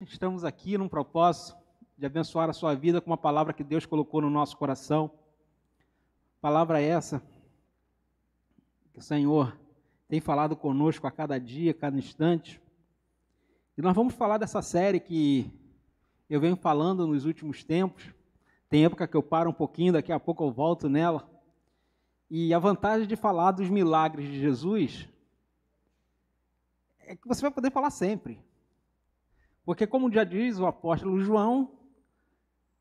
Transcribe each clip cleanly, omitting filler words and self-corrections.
Estamos aqui num propósito de abençoar a sua vida com uma palavra que Deus colocou no nosso coração. Palavra essa que o Senhor tem falado conosco a cada dia, a cada instante. E nós vamos falar dessa série que eu venho falando nos últimos tempos. Tem época que eu paro um pouquinho, daqui a pouco eu volto nela. E a vantagem de falar dos milagres de Jesus é que você vai poder falar sempre. Porque, como já diz o apóstolo João,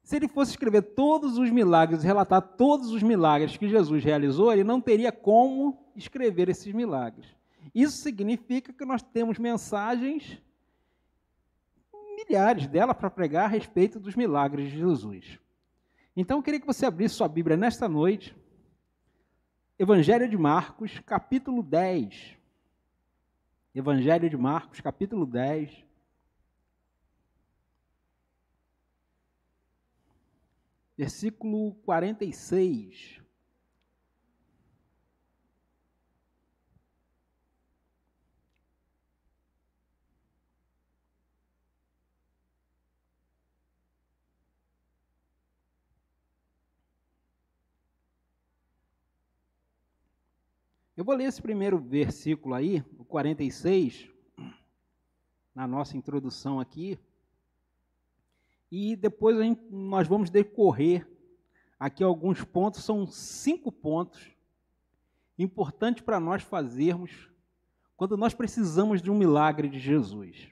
se ele fosse escrever todos os milagres, relatar todos os milagres que Jesus realizou, ele não teria como escrever esses milagres. Isso significa que nós temos mensagens, milhares delas, para pregar a respeito dos milagres de Jesus. Então, eu queria que você abrisse sua Bíblia nesta noite, Evangelho de Marcos, capítulo 10. Evangelho de Marcos, capítulo 10. Versículo 46. Eu vou ler esse primeiro versículo aí, o 46, na nossa introdução aqui, e depois nós vamos decorrer aqui alguns pontos, são 5 pontos importantes para nós fazermos quando nós precisamos de um milagre de Jesus.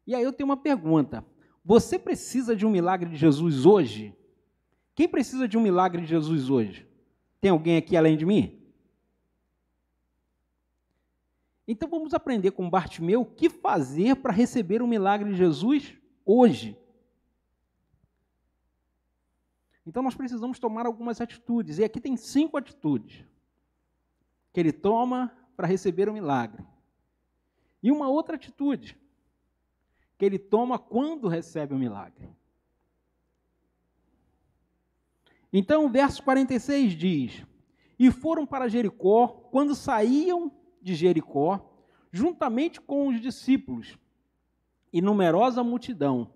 E aí eu tenho uma pergunta: você precisa de um milagre de Jesus hoje? Quem precisa de um milagre de Jesus hoje? Tem alguém aqui além de mim? Então vamos aprender com Bartimeu o que fazer para receber o milagre de Jesus hoje. Então nós precisamos tomar algumas atitudes, e aqui tem 5 atitudes que ele toma para receber o milagre. E uma outra atitude que ele toma quando recebe o milagre. Então o verso 46 diz: E foram para Jericó, quando saíam de Jericó, juntamente com os discípulos, e numerosa multidão.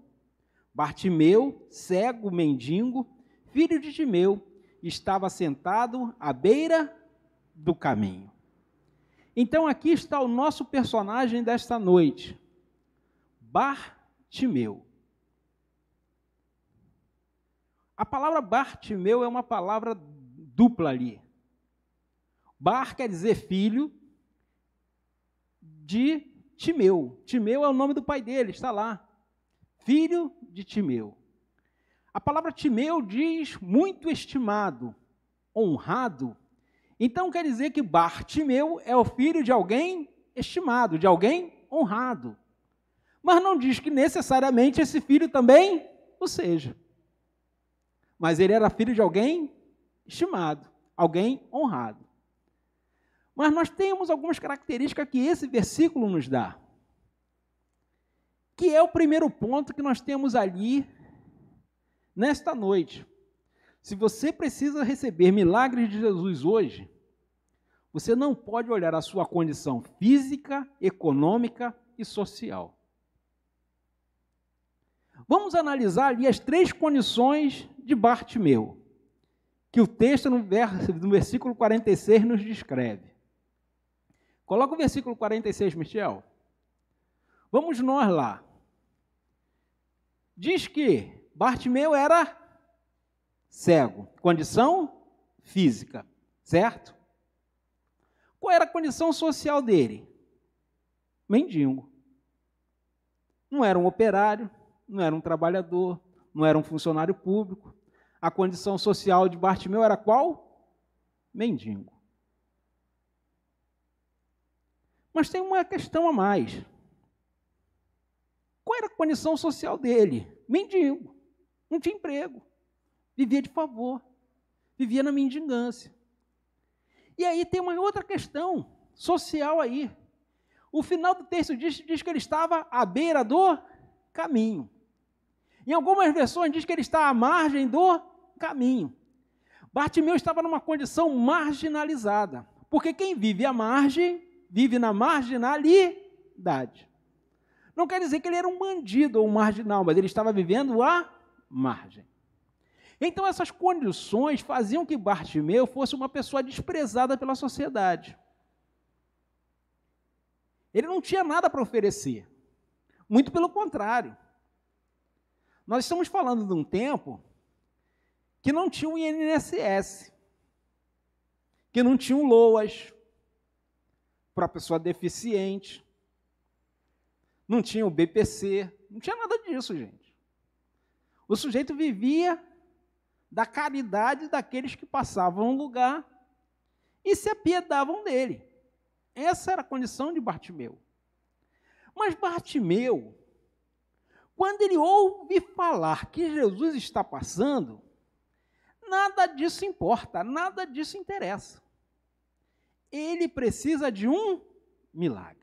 Bartimeu, cego, mendigo, filho de Timeu, estava sentado à beira do caminho. Então aqui está o nosso personagem desta noite, Bartimeu. A palavra Bartimeu é uma palavra dupla ali. Bar quer dizer filho de Timeu. Timeu é o nome do pai dele, está lá. Filho de Timeu. A palavra Timeu diz muito estimado, honrado. Então quer dizer que Bartimeu é o filho de alguém estimado, de alguém honrado. Mas não diz que necessariamente esse filho também o seja. Mas ele era filho de alguém estimado, alguém honrado. Mas nós temos algumas características que esse versículo nos dá, que é o primeiro ponto que nós temos ali nesta noite. Se você precisa receber milagres de Jesus hoje, você não pode olhar a sua condição física, econômica e social. Vamos analisar ali as 3 condições de Bartimeu, que o texto no versículo 46 nos descreve. Coloca o versículo 46, Michel. Vamos nós lá. Diz que Bartimeu era cego, condição física, certo? Qual era a condição social dele? Mendigo. Não era um operário, não era um trabalhador, não era um funcionário público. A condição social de Bartimeu era qual? Mendigo. Mas tem uma questão a mais. Qual era a condição social dele? Mendigo. Não tinha emprego. Vivia de favor. Vivia na mendigância. E aí tem uma outra questão social aí. O final do texto diz que ele estava à beira do caminho. Em algumas versões diz que ele está à margem do caminho. Bartimeu estava numa condição marginalizada. Porque quem vive à margem, vive na marginalidade. Não quer dizer que ele era um bandido ou um marginal, mas ele estava vivendo à margem. Então, essas condições faziam que Bartimeu fosse uma pessoa desprezada pela sociedade. Ele não tinha nada para oferecer. Muito pelo contrário. Nós estamos falando de um tempo que não tinha um INSS, que não tinha um LOAS para a pessoa deficiente, não tinha o BPC, não tinha nada disso, gente. O sujeito vivia da caridade daqueles que passavam no lugar e se apiedavam dele. Essa era a condição de Bartimeu. Mas Bartimeu, quando ele ouve falar que Jesus está passando, nada disso importa, nada disso interessa. Ele precisa de um milagre.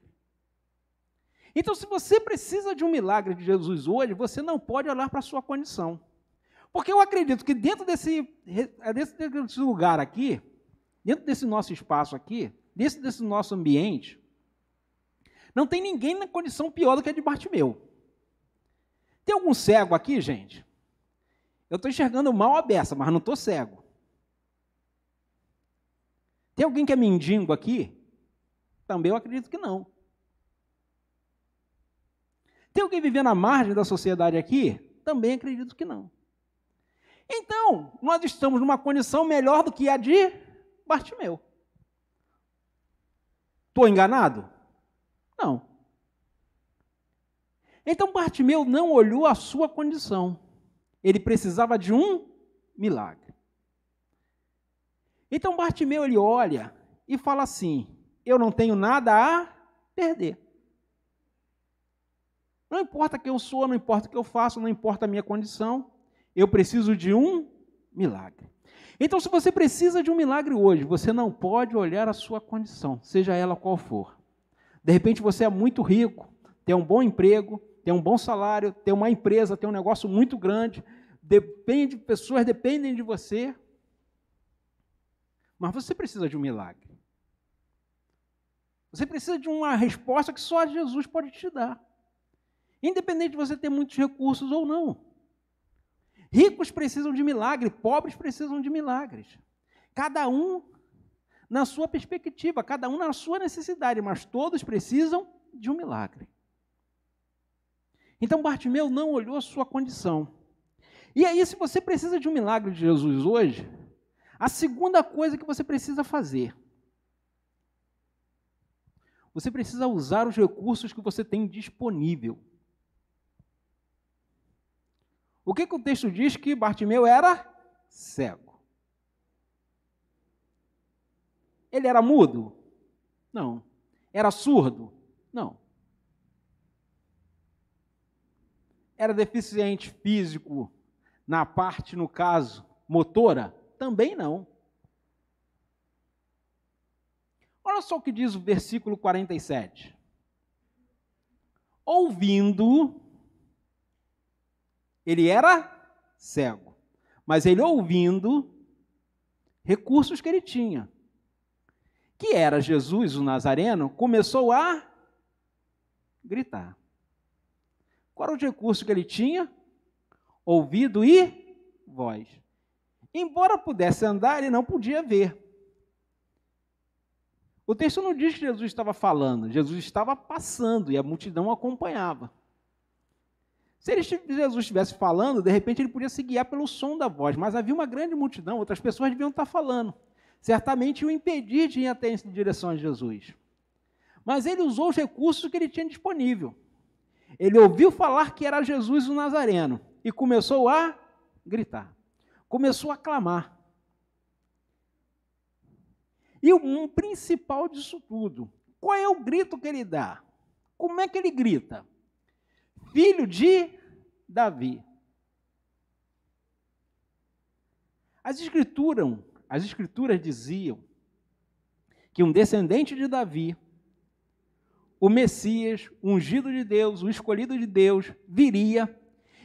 Então, se você precisa de um milagre de Jesus hoje, você não pode olhar para a sua condição. Porque eu acredito que dentro desse lugar aqui, dentro desse nosso espaço aqui, desse nosso ambiente, não tem ninguém na condição pior do que a de Bartimeu. Tem algum cego aqui, gente? Eu estou enxergando mal a beça, mas não estou cego. Tem alguém que é mendigo aqui? Também eu acredito que não. Tem alguém vivendo à margem da sociedade aqui? Também acredito que não. Então, nós estamos numa condição melhor do que a de Bartimeu. Estou enganado? Não. Então, Bartimeu não olhou a sua condição. Ele precisava de um milagre. Então, Bartimeu, ele olha e fala assim, eu não tenho nada a perder. Não importa quem eu sou, não importa o que eu faço, não importa a minha condição, eu preciso de um milagre. Então, se você precisa de um milagre hoje, você não pode olhar a sua condição, seja ela qual for. De repente, você é muito rico, tem um bom emprego, tem um bom salário, tem uma empresa, tem um negócio muito grande, pessoas dependem de você, mas você precisa de um milagre. Você precisa de uma resposta que só Jesus pode te dar. Independente de você ter muitos recursos ou não. Ricos precisam de milagre, pobres precisam de milagres. Cada um na sua perspectiva, cada um na sua necessidade, mas todos precisam de um milagre. Então Bartimeu não olhou a sua condição. E aí, se você precisa de um milagre de Jesus hoje, a segunda coisa que você precisa fazer, você precisa usar os recursos que você tem disponível. O que o texto diz? Que Bartimeu era cego. Ele era mudo? Não. Era surdo? Não. Era deficiente físico na parte, no caso, motora? Também não. Olha só o que diz o versículo 47. Ouvindo, ele era cego, mas ele ouvindo recursos que ele tinha, que era Jesus, o Nazareno, começou a gritar. Qual era o recurso que ele tinha? Ouvido e voz. Embora pudesse andar, ele não podia ver. O texto não diz que Jesus estava falando, Jesus estava passando e a multidão o acompanhava. Se Jesus estivesse falando, de repente ele podia se guiar pelo som da voz, mas havia uma grande multidão, outras pessoas deviam estar falando. Certamente o impedir de ir até em direção a Jesus. Mas ele usou os recursos que ele tinha disponível. Ele ouviu falar que era Jesus o Nazareno e começou a gritar, começou a clamar. E o principal disso tudo, qual é o grito que ele dá? Como é que ele grita? Filho de Davi. As escrituras diziam que um descendente de Davi, o Messias, o ungido de Deus, o escolhido de Deus, viria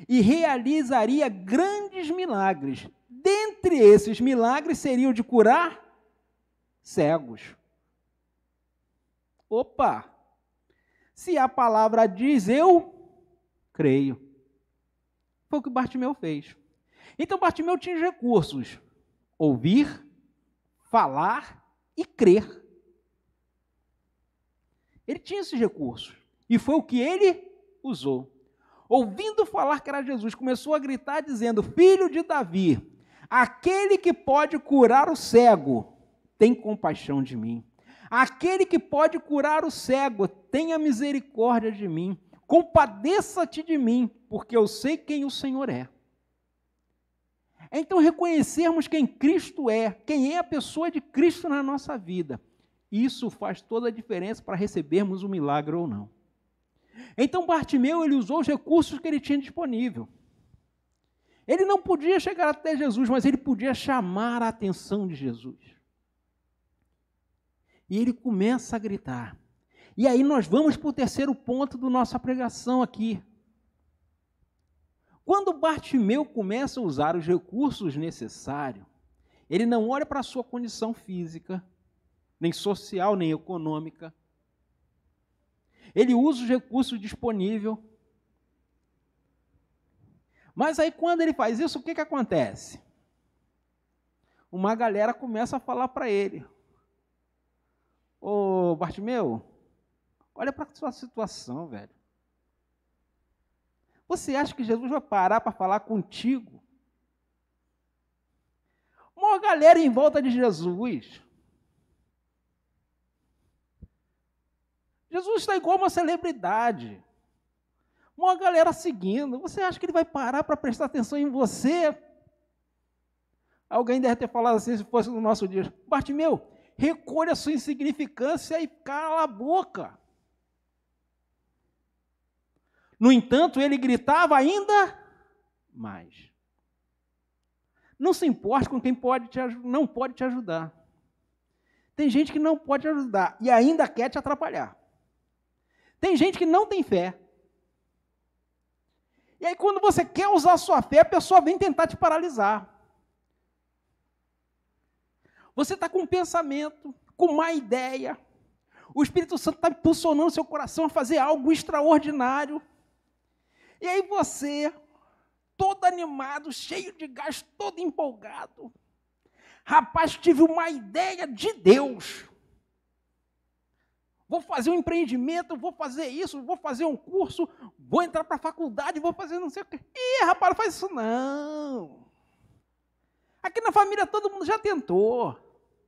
e realizaria grandes milagres. Dentre esses milagres seria o de curar cegos. Opa! Se a palavra diz, eu creio. Foi o que Bartimeu fez. Então Bartimeu tinha os recursos: ouvir, falar e crer. Ele tinha esses recursos. E foi o que ele usou. Ouvindo falar que era Jesus, começou a gritar dizendo: Filho de Davi, aquele que pode curar o cego, tem compaixão de mim. Aquele que pode curar o cego, tenha misericórdia de mim. Compadeça-te de mim, porque eu sei quem o Senhor é. Então, reconhecermos quem Cristo é, quem é a pessoa de Cristo na nossa vida, isso faz toda a diferença para recebermos o milagre ou não. Então, Bartimeu, ele usou os recursos que ele tinha disponível. Ele não podia chegar até Jesus, mas ele podia chamar a atenção de Jesus. E ele começa a gritar. E aí nós vamos para o terceiro ponto da nossa pregação aqui. Quando Bartimeu começa a usar os recursos necessários, ele não olha para a sua condição física, nem social, nem econômica. Ele usa os recursos disponíveis. Mas aí quando ele faz isso, o que acontece? Uma galera começa a falar para ele: Ô Bartimeu, olha para a sua situação, velho. Você acha que Jesus vai parar para falar contigo? Uma galera em volta de Jesus. Jesus está igual uma celebridade. Uma galera seguindo. Você acha que ele vai parar para prestar atenção em você? Alguém deve ter falado assim, se fosse no nosso dia: Bartimeu, recolha a sua insignificância e cala a boca. No entanto, ele gritava ainda mais. Não se importe com quem não pode te ajudar. Tem gente que não pode te ajudar e ainda quer te atrapalhar. Tem gente que não tem fé. E aí, quando você quer usar a sua fé, a pessoa vem tentar te paralisar. Você está com um pensamento, com uma ideia. O Espírito Santo está impulsionando seu coração a fazer algo extraordinário. E aí você, todo animado, cheio de gás, todo empolgado. Rapaz, tive uma ideia de Deus. Vou fazer um empreendimento, vou fazer isso, vou fazer um curso, vou entrar para a faculdade, vou fazer não sei o quê. Ih, rapaz, não faz isso não. Aqui na família todo mundo já tentou.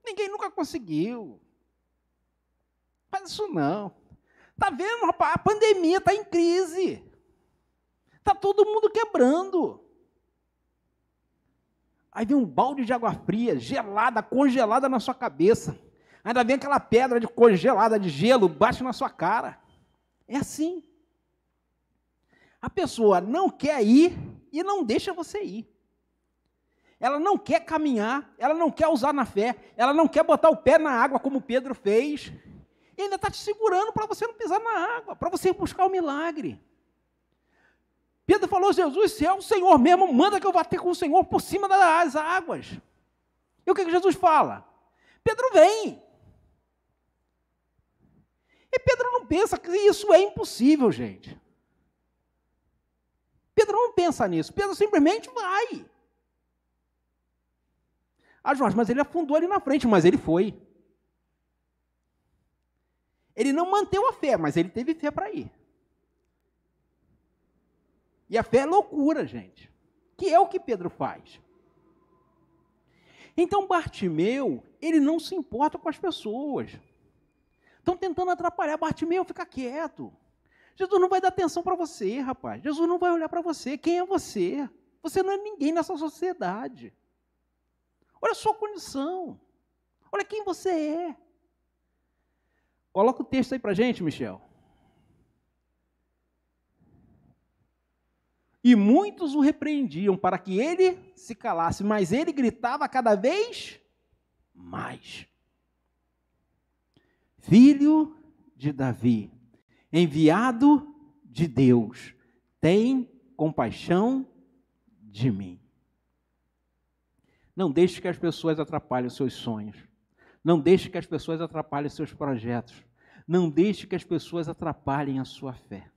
Ninguém nunca conseguiu. Faz isso não. Tá vendo, rapaz? A pandemia está em crise. Está todo mundo quebrando. Aí vem um balde de água fria, gelada, congelada na sua cabeça. Ainda vem aquela pedra de congelada, de gelo, bate na sua cara. É assim. A pessoa não quer ir e não deixa você ir. Ela não quer caminhar, ela não quer usar na fé, ela não quer botar o pé na água como Pedro fez. E ainda está te segurando para você não pisar na água, para você buscar o milagre. Pedro falou: Jesus, se é o Senhor mesmo, manda que eu vá ter com o Senhor por cima das águas. E o que Jesus fala? Pedro vem. E Pedro não pensa que isso é impossível, gente. Pedro não pensa nisso. Pedro simplesmente vai. Ah, Jorge, mas ele afundou ali na frente, mas ele foi. Ele não manteve a fé, mas ele teve fé para ir. E a fé é loucura, gente. Que é o que Pedro faz. Então, Bartimeu, ele não se importa com as pessoas. Estão tentando atrapalhar. Bartimeu, fica quieto. Jesus não vai dar atenção para você, rapaz. Jesus não vai olhar para você. Quem é você? Você não é ninguém nessa sociedade. Olha a sua condição. Olha quem você é. Coloca o texto aí para a gente, Michel. E muitos o repreendiam para que ele se calasse, mas ele gritava cada vez mais: Filho de Davi, enviado de Deus, tem compaixão de mim. Não deixe que as pessoas atrapalhem os seus sonhos. Não deixe que as pessoas atrapalhem os seus projetos. Não deixe que as pessoas atrapalhem a sua fé.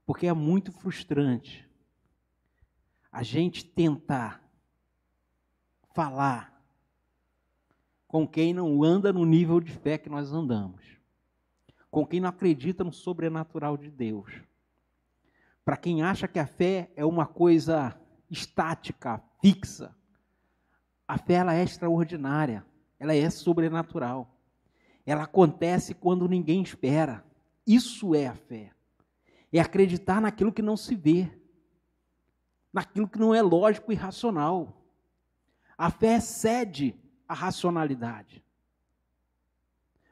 Porque é muito frustrante a gente tentar falar com quem não anda no nível de fé que nós andamos, com quem não acredita no sobrenatural de Deus. Para quem acha que a fé é uma coisa estática, fixa, a fé ela é extraordinária, ela é sobrenatural. Ela acontece quando ninguém espera. Isso é a fé. É acreditar naquilo que não se vê, naquilo que não é lógico e racional. A fé excede a racionalidade.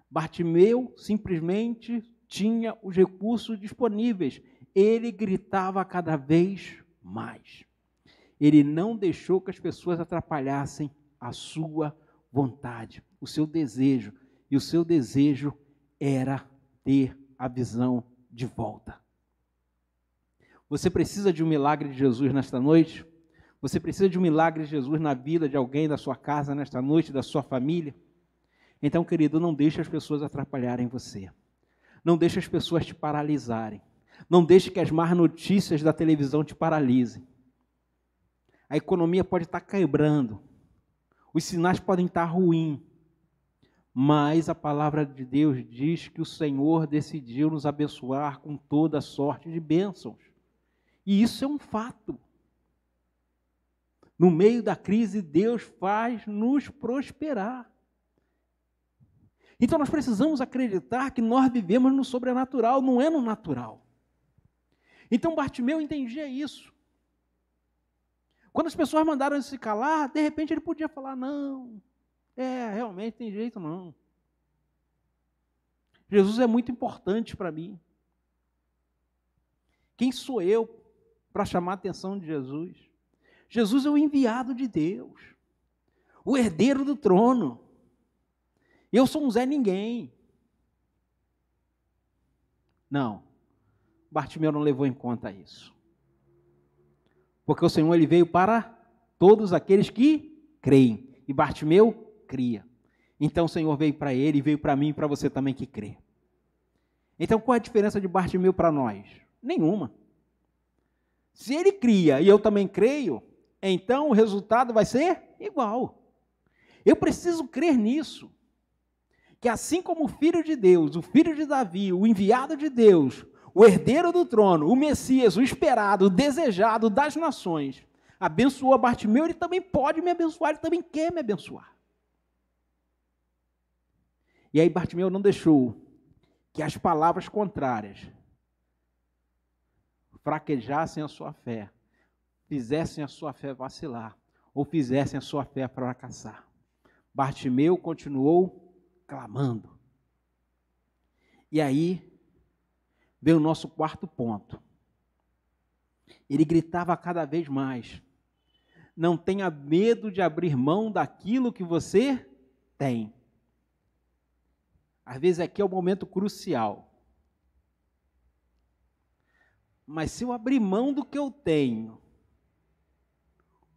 Bartimeu simplesmente tinha os recursos disponíveis. Ele gritava cada vez mais. Ele não deixou que as pessoas atrapalhassem a sua vontade, o seu desejo. E o seu desejo era ter a visão de volta. Você precisa de um milagre de Jesus nesta noite? Você precisa de um milagre de Jesus na vida de alguém da sua casa nesta noite, da sua família? Então, querido, não deixe as pessoas atrapalharem você. Não deixe as pessoas te paralisarem. Não deixe que as más notícias da televisão te paralisem. A economia pode estar quebrando. Os sinais podem estar ruins. Mas a palavra de Deus diz que o Senhor decidiu nos abençoar com toda sorte de bênçãos. E isso é um fato. No meio da crise, Deus faz nos prosperar. Então nós precisamos acreditar que nós vivemos no sobrenatural, não é no natural. Então Bartimeu entendia isso. Quando as pessoas mandaram ele se calar, de repente ele podia falar, não, realmente tem jeito não. Jesus é muito importante para mim. Quem sou eu para chamar a atenção de Jesus? Jesus é o enviado de Deus, o herdeiro do trono. Eu sou um Zé Ninguém. Não, Bartimeu não levou em conta isso. Porque o Senhor ele veio para todos aqueles que creem. E Bartimeu cria. Então o Senhor veio para ele e veio para mim e para você também que crê. Então qual é a diferença de Bartimeu para nós? Nenhuma. Se ele cria e eu também creio, então o resultado vai ser igual. Eu preciso crer nisso. Que assim como o Filho de Deus, o Filho de Davi, o enviado de Deus, o herdeiro do trono, o Messias, o esperado, o desejado das nações, abençoou a Bartimeu, ele também pode me abençoar, ele também quer me abençoar. E aí Bartimeu não deixou que as palavras contrárias fraquejassem a sua fé, fizessem a sua fé vacilar, ou fizessem a sua fé fracassar. Bartimeu continuou clamando. E aí veio o nosso quarto ponto. Ele gritava cada vez mais: não tenha medo de abrir mão daquilo que você tem. Às vezes aqui é o momento crucial. Mas se eu abrir mão do que eu tenho,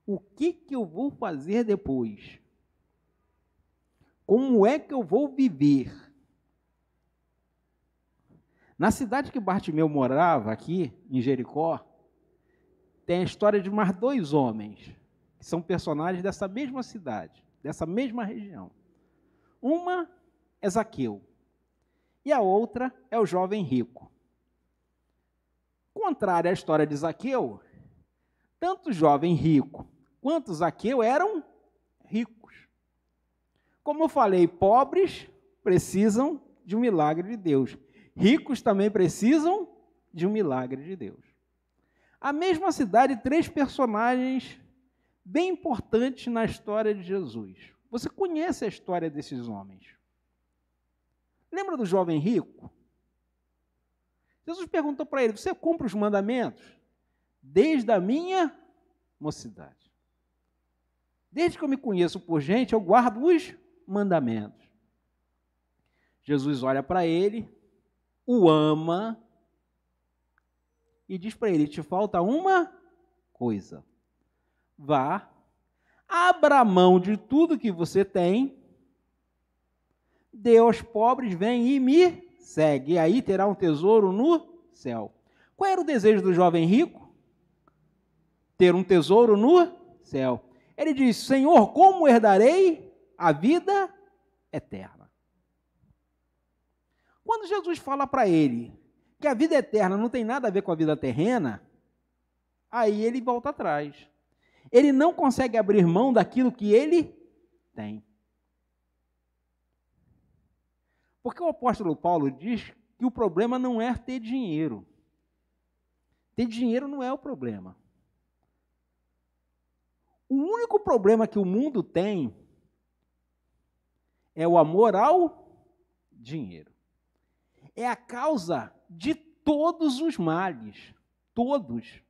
o que eu vou fazer depois? Como é que eu vou viver? Na cidade que Bartimeu morava, aqui em Jericó, tem a história de mais dois homens, que são personagens dessa mesma cidade, dessa mesma região. Uma é Zaqueu, e a outra é o jovem rico. Contrário à história de Zaqueu, tanto o jovem rico quanto Zaqueu eram ricos. Como eu falei, pobres precisam de um milagre de Deus. Ricos também precisam de um milagre de Deus. A mesma cidade, três personagens bem importantes na história de Jesus. Você conhece a história desses homens? Lembra do jovem rico? Jesus perguntou para ele: você cumpre os mandamentos? Desde a minha mocidade. Desde que eu me conheço por gente, eu guardo os mandamentos. Jesus olha para ele, o ama e diz para ele: te falta uma coisa. Vá, abra mão de tudo que você tem dê aos pobres, vem e me segue, e aí terá um tesouro no céu. Qual era o desejo do jovem rico? Ter um tesouro no céu. Ele diz: Senhor, como herdarei a vida eterna? Quando Jesus fala para ele que a vida eterna não tem nada a ver com a vida terrena, aí ele volta atrás. Ele não consegue abrir mão daquilo que ele tem. Porque o apóstolo Paulo diz que o problema não é ter dinheiro. Ter dinheiro não é o problema. O único problema que o mundo tem é o amor ao dinheiro. É a causa de todos os males. Todos.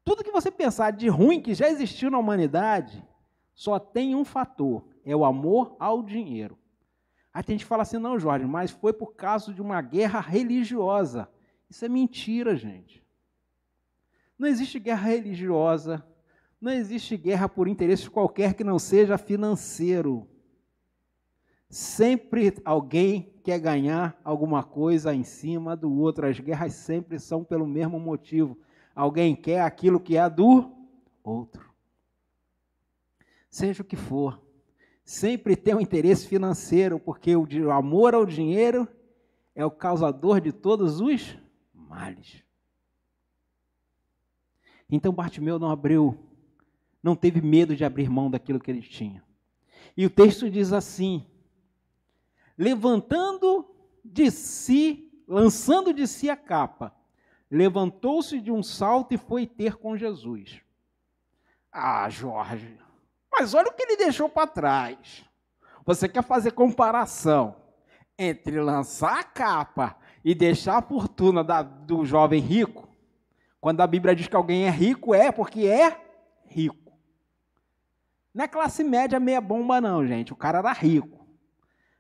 Tudo que você pensar de ruim que já existiu na humanidade, só tem um fator, é o amor ao dinheiro. Aí tem gente que fala assim, não, Jorge, mas foi por causa de uma guerra religiosa. Isso é mentira, gente. Não existe guerra religiosa, não existe guerra por interesse qualquer que não seja financeiro. Sempre alguém quer ganhar alguma coisa em cima do outro. As guerras sempre são pelo mesmo motivo. Alguém quer aquilo que é do outro. Seja o que for, sempre tem um interesse financeiro, porque o amor ao dinheiro é o causador de todos os males. Então Bartimeu não teve medo de abrir mão daquilo que ele tinha. E o texto diz assim: lançando de si a capa, levantou-se de um salto e foi ter com Jesus. Ah, Jorge, mas olha o que ele deixou para trás. Você quer fazer comparação entre lançar a capa e deixar a fortuna do jovem rico? Quando a Bíblia diz que alguém é rico, é porque é rico. Não é classe média meia bomba não, gente. O cara era rico.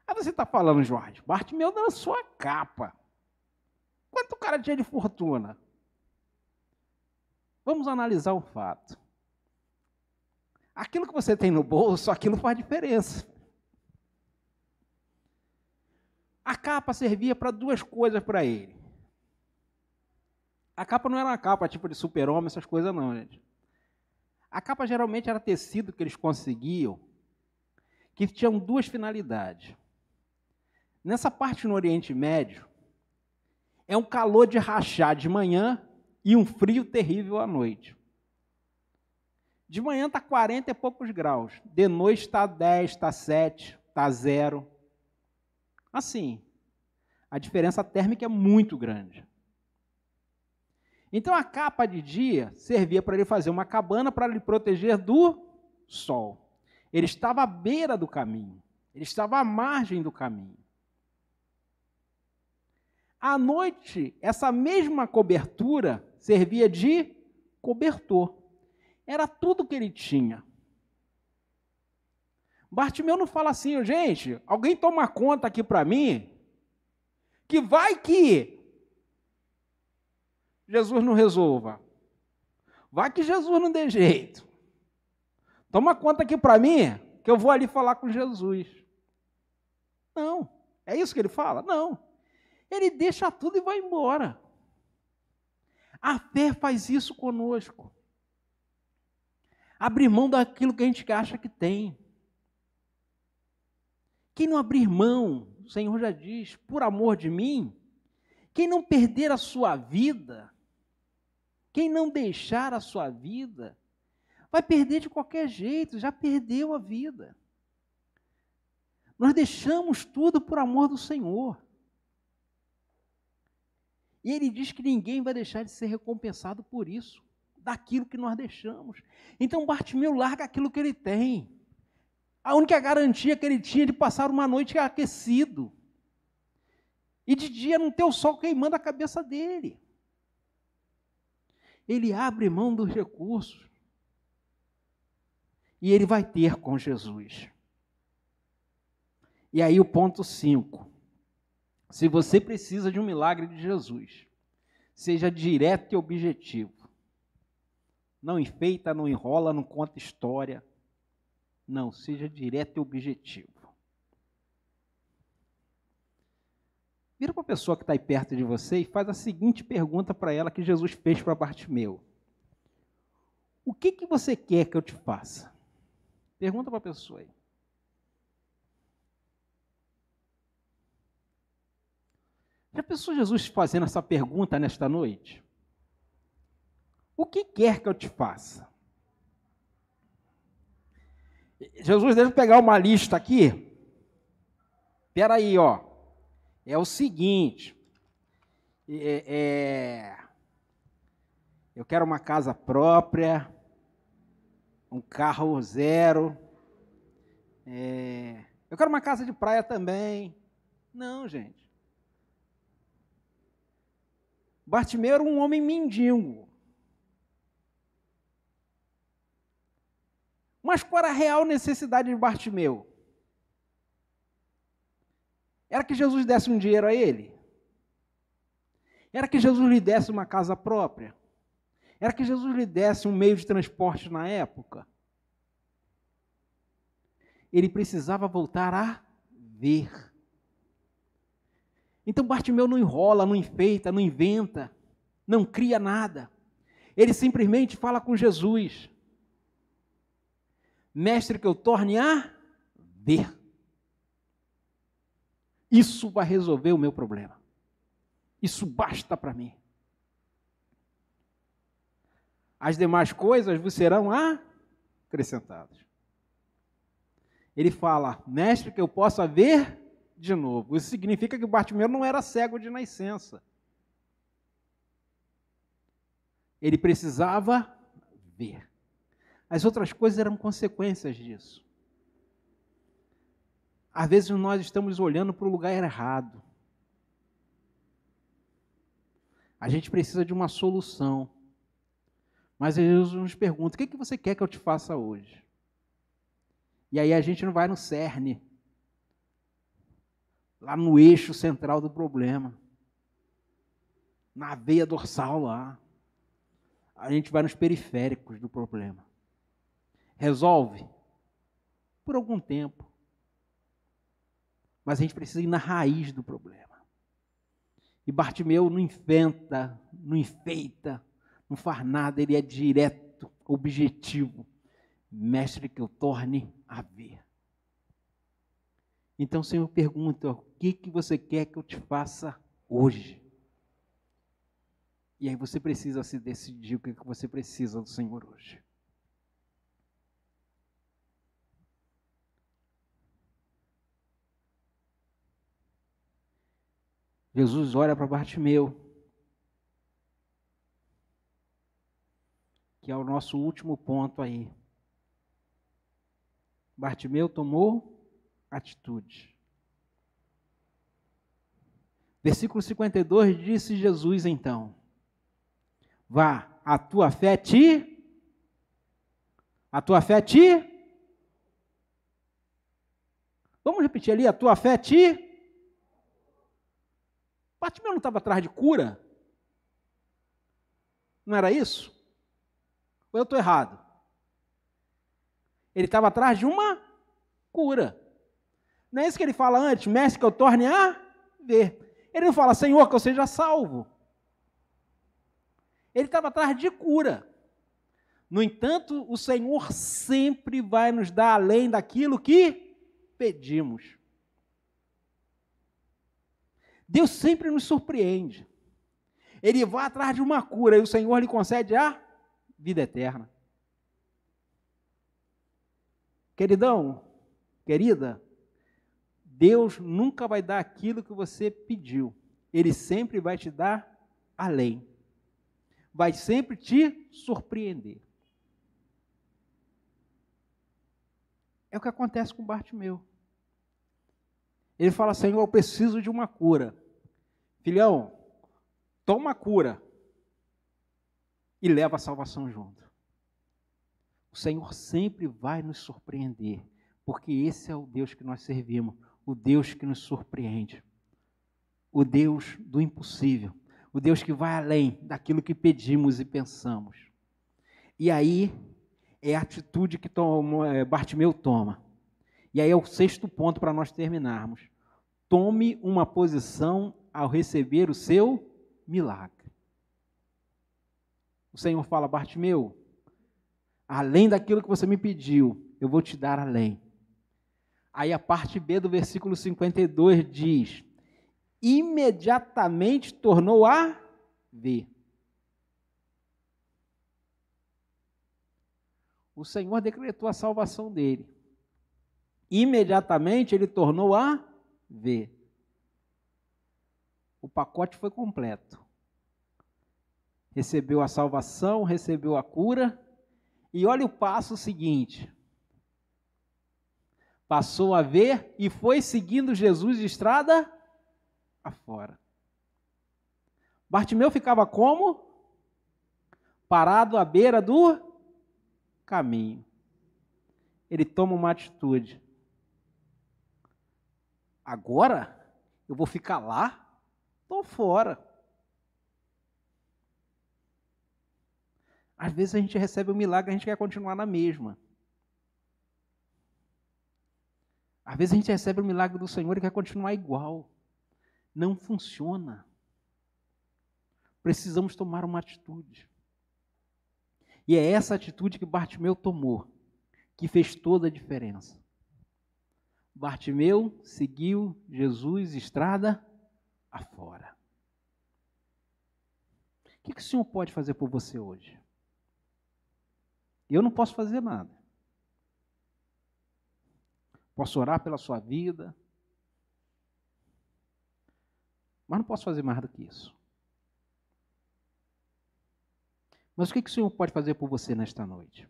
Aí você está falando, Jorge, Bartimeu lançou a capa. Quanto o cara tinha de fortuna? Vamos analisar o fato. Aquilo que você tem no bolso, aquilo faz diferença. A capa servia para duas coisas para ele. A capa não era uma capa tipo de super-homem, essas coisas não, gente. A capa geralmente era tecido que eles conseguiam, que tinham duas finalidades. Nessa parte no Oriente Médio, é um calor de rachar de manhã e um frio terrível à noite. De manhã está 40 e poucos graus, de noite está 10, está 7, está 0. Assim, a diferença térmica é muito grande. Então a capa de dia servia para ele fazer uma cabana para lhe proteger do sol. Ele estava à beira do caminho, ele estava à margem do caminho. À noite, essa mesma cobertura servia de cobertor. Era tudo que ele tinha. Bartimeu não fala assim, gente, alguém toma conta aqui para mim, que vai que Jesus não resolva. Vai que Jesus não dê jeito. Toma conta aqui para mim, que eu vou ali falar com Jesus. Não. É isso que ele fala? Não. Ele deixa tudo e vai embora. A fé faz isso conosco. Abrir mão daquilo que a gente acha que tem. Quem não abrir mão, o Senhor já diz, por amor de mim, quem não perder a sua vida, quem não deixar a sua vida, vai perder de qualquer jeito, já perdeu a vida. Nós deixamos tudo por amor do Senhor. E ele diz que ninguém vai deixar de ser recompensado por isso, daquilo que nós deixamos. Então Bartimeu larga aquilo que ele tem. A única garantia que ele tinha de passar uma noite aquecido. E de dia não ter o sol queimando a cabeça dele. Ele abre mão dos recursos. E ele vai ter com Jesus. E aí o ponto 5. Se você precisa de um milagre de Jesus, seja direto e objetivo. Não enfeita, não enrola, não conta história. Não, seja direto e objetivo. Vira para a pessoa que está aí perto de você e faz a seguinte pergunta para ela que Jesus fez para Bartimeu. O que você quer que eu te faça? Pergunta para a pessoa aí. Já pensou Jesus fazendo essa pergunta nesta noite? O que quer que eu te faça? Jesus deve pegar uma lista aqui. Espera aí, ó. É o seguinte. Eu quero uma casa própria, um carro zero. Eu quero uma casa de praia também. Não, gente. Bartimeu era um homem mendigo. Mas qual era a real necessidade de Bartimeu? Era que Jesus desse um dinheiro a ele? Era que Jesus lhe desse uma casa própria? Era que Jesus lhe desse um meio de transporte na época? Ele precisava voltar a ver. Então Bartimeu não enrola, não enfeita, não inventa, não cria nada. Ele simplesmente fala com Jesus. Mestre, que eu torne a ver. Isso vai resolver o meu problema. Isso basta para mim. As demais coisas vos serão acrescentadas. Ele fala, mestre, que eu possa ver de novo. Isso significa que Bartimeu não era cego de nascença. Ele precisava ver. As outras coisas eram consequências disso. Às vezes nós estamos olhando para o lugar errado. A gente precisa de uma solução. Mas Jesus nos pergunta, o que você quer que eu te faça hoje? E aí a gente não vai no cerne, lá no eixo central do problema, na veia dorsal lá. A gente vai nos periféricos do problema. Resolve? Por algum tempo. Mas a gente precisa ir na raiz do problema. E Bartimeu não inventa, não enfeita, não faz nada, ele é direto, objetivo. Mestre, que eu torne a ver. Então o Senhor pergunta, o que você quer que eu te faça hoje? E aí você precisa se decidir o que você precisa do Senhor hoje. Jesus olha para Bartimeu, que é o nosso último ponto aí. Bartimeu tomou atitude. Versículo 52, disse Jesus então, vá, a tua fé te... Vamos repetir ali, a tua fé te... Bartimeu não estava atrás de cura? Não era isso? Ou eu estou errado? Ele estava atrás de uma cura. Não é isso que ele fala antes? Mestre, que eu torne a ver. Ele não fala, Senhor, que eu seja salvo. Ele estava atrás de cura. No entanto, o Senhor sempre vai nos dar além daquilo que pedimos. Deus sempre nos surpreende. Ele vai atrás de uma cura e o Senhor lhe concede a vida eterna. Queridão, querida, Deus nunca vai dar aquilo que você pediu. Ele sempre vai te dar além. Vai sempre te surpreender. É o que acontece com Bartimeu. Ele fala, Senhor, eu preciso de uma cura. Filhão, toma a cura e leva a salvação junto. O Senhor sempre vai nos surpreender, porque esse é o Deus que nós servimos, o Deus que nos surpreende, o Deus do impossível, o Deus que vai além daquilo que pedimos e pensamos. E aí é a atitude que Bartimeu toma. E aí é o 6º ponto para nós terminarmos. tome uma posição ao receber o seu milagre. O Senhor fala: Bartimeu, além daquilo que você me pediu, eu vou te dar além. Aí a parte B do versículo 52 diz: imediatamente tornou a ver. O Senhor decretou a salvação dele. Imediatamente ele tornou a ver. O pacote foi completo. Recebeu a salvação, recebeu a cura, e olha o passo seguinte. Passou a ver e foi seguindo Jesus de estrada afora. Bartimeu ficava como? Parado à beira do caminho. Ele toma uma atitude. Agora eu vou ficar lá? Estou fora. Às vezes a gente recebe um milagre e a gente quer continuar na mesma. Às vezes a gente recebe o milagre do Senhor e quer continuar igual. Não funciona. Precisamos tomar uma atitude. E é essa atitude que Bartimeu tomou, que fez toda a diferença. Bartimeu seguiu Jesus estrada afora. O que o Senhor pode fazer por você hoje? Eu não posso fazer nada. Posso orar pela sua vida, mas não posso fazer mais do que isso. Mas o que o Senhor pode fazer por você nesta noite?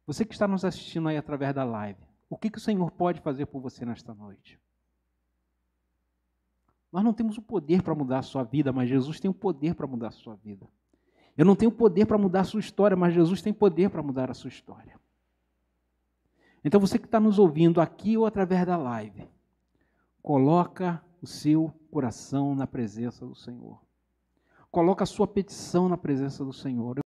Você que está nos assistindo aí através da live, o que o Senhor pode fazer por você nesta noite? Nós não temos o poder para mudar a sua vida, mas Jesus tem o poder para mudar a sua vida. Eu não tenho poder para mudar a sua história, mas Jesus tem poder para mudar a sua história. Então você que está nos ouvindo aqui ou através da live, coloca o seu coração na presença do Senhor. Coloca a sua petição na presença do Senhor.